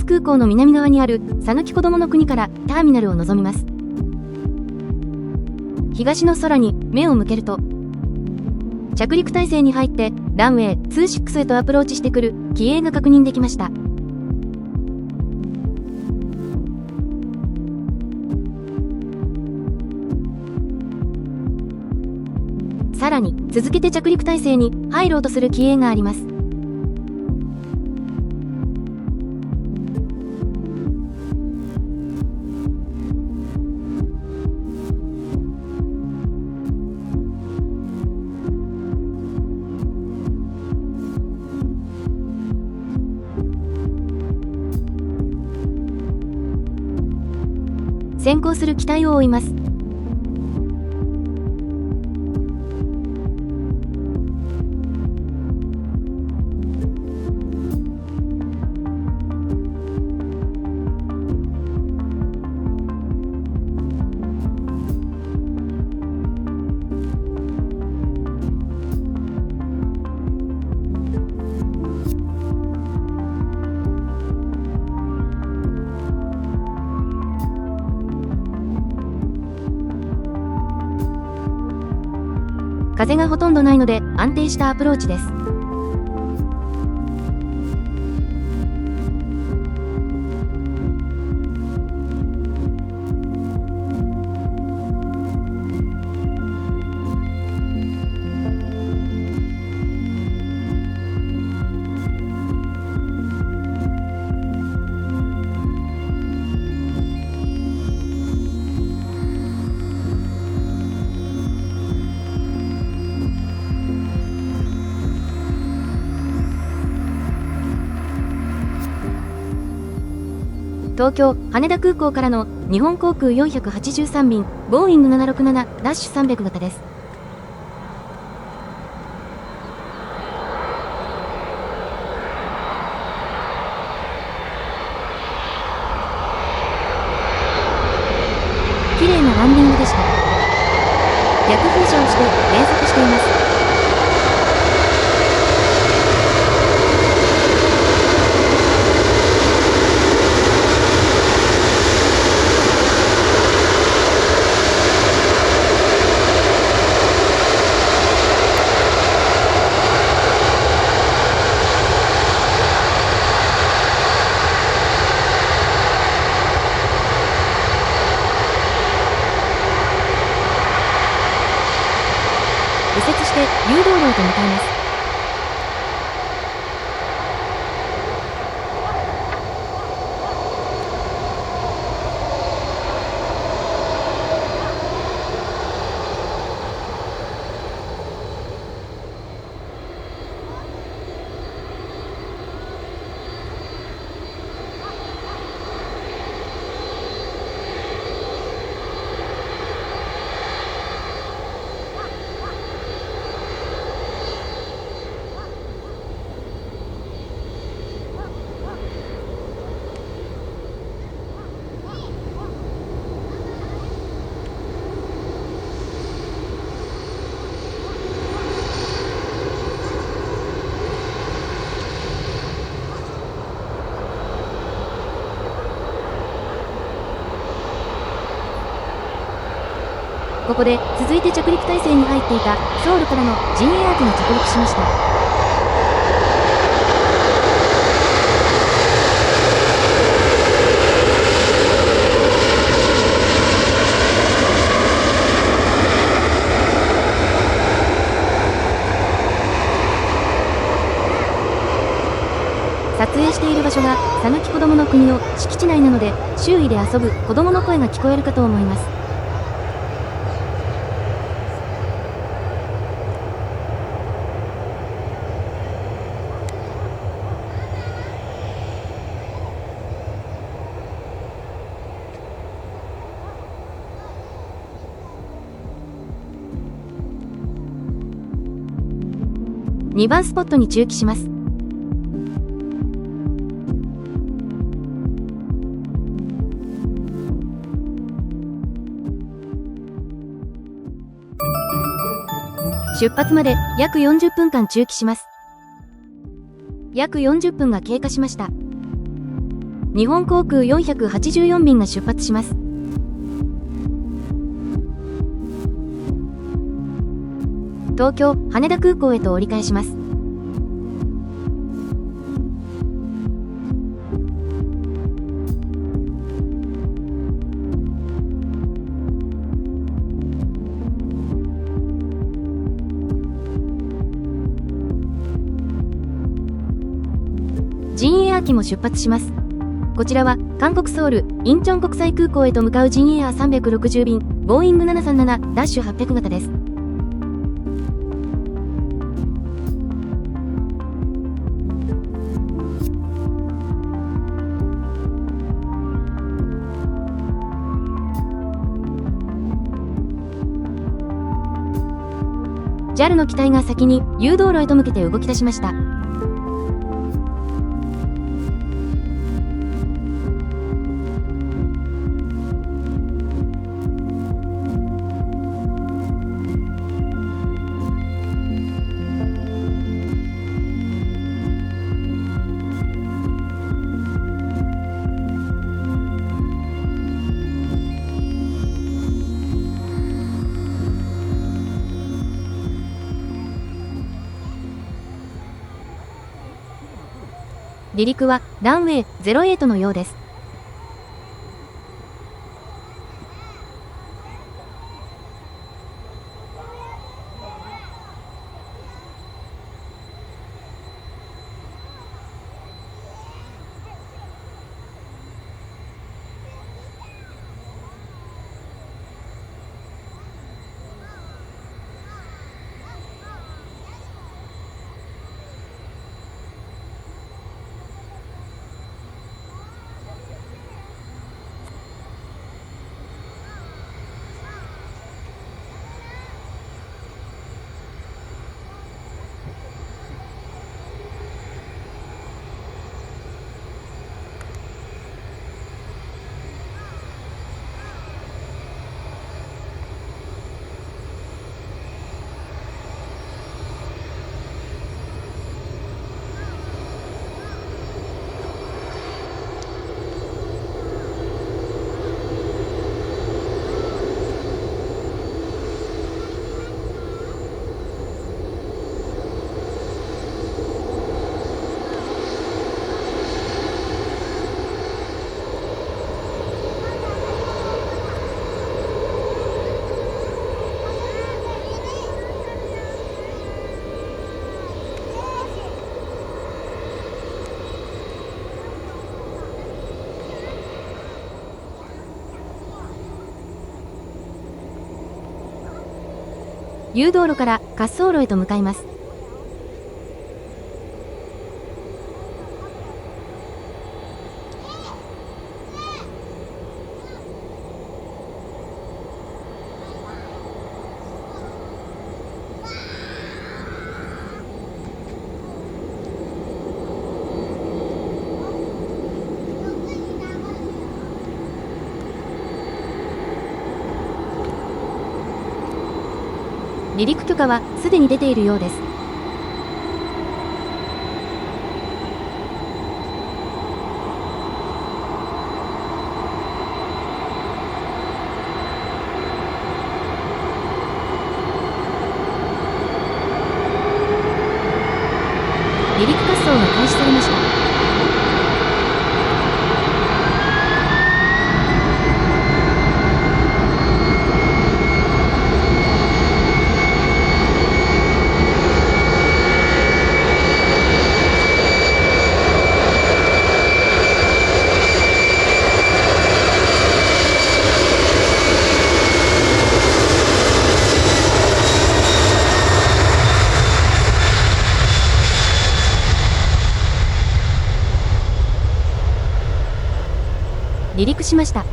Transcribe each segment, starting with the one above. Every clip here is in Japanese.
空港の南側にある讃岐こどもの国からターミナルを望みます。東の空に目を向けると、着陸態勢に入ってランウェイ26へとアプローチしてくる機影が確認できました。さらに続けて着陸態勢に入ろうとする機影があります。先行する機体を追います。風がほとんどないので安定したアプローチです。東京・羽田空港からの日本航空483便、ボーイング767-300型です。綺麗なランディングでした。逆噴射をして減速しています。右折して誘導路へと向かいます。ここで続いて着陸態勢に入っていたソウルからのジンエアー機に着陸しました。撮影している場所が讃岐こどもの国の敷地内なので、周囲で遊ぶ子供の声が聞こえるかと思います。2番スポットに駐機します。出発まで約40分間駐機します。約40分が経過しました。日本航空484便が出発します。東京・羽田空港へと折り返します。ジンエア機も出発します。こちらは韓国ソウル、インチョン国際空港へと向かうジンエア360便、ボーイング737-800型です。JAL の機体が先に誘導路へと向けて動き出しました。離陸はランウェイ08のようです。誘導路から滑走路へと向かいます。離陸許可はすでに出ているようです。離陸滑走が開始されました。離陸しました。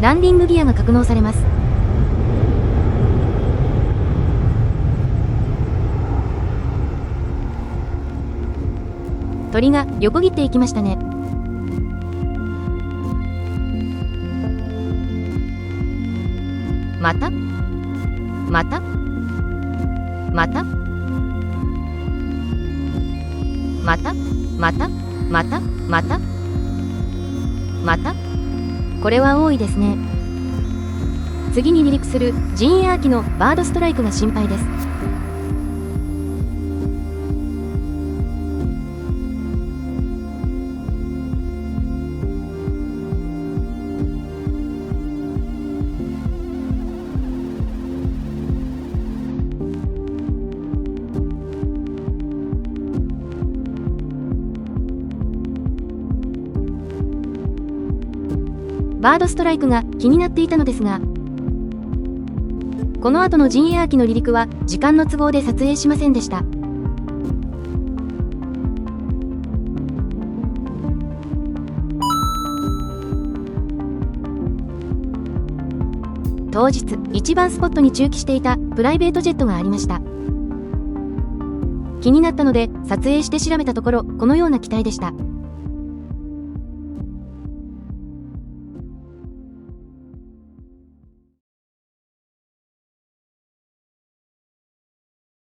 ランディングギアが格納されます。鳥が横切っていきましたね。またまたまたまたまたまたまたまたこれは多いですね。次に離陸する陣営空きのバードストライクが心配です。バードストライクが気になっていたのですが、この後の陣営空きの離陸は時間の都合で撮影しませんでした。当日、一番スポットに駐機していたプライベートジェットがありました。気になったので撮影して調べたところ、このような機体でした。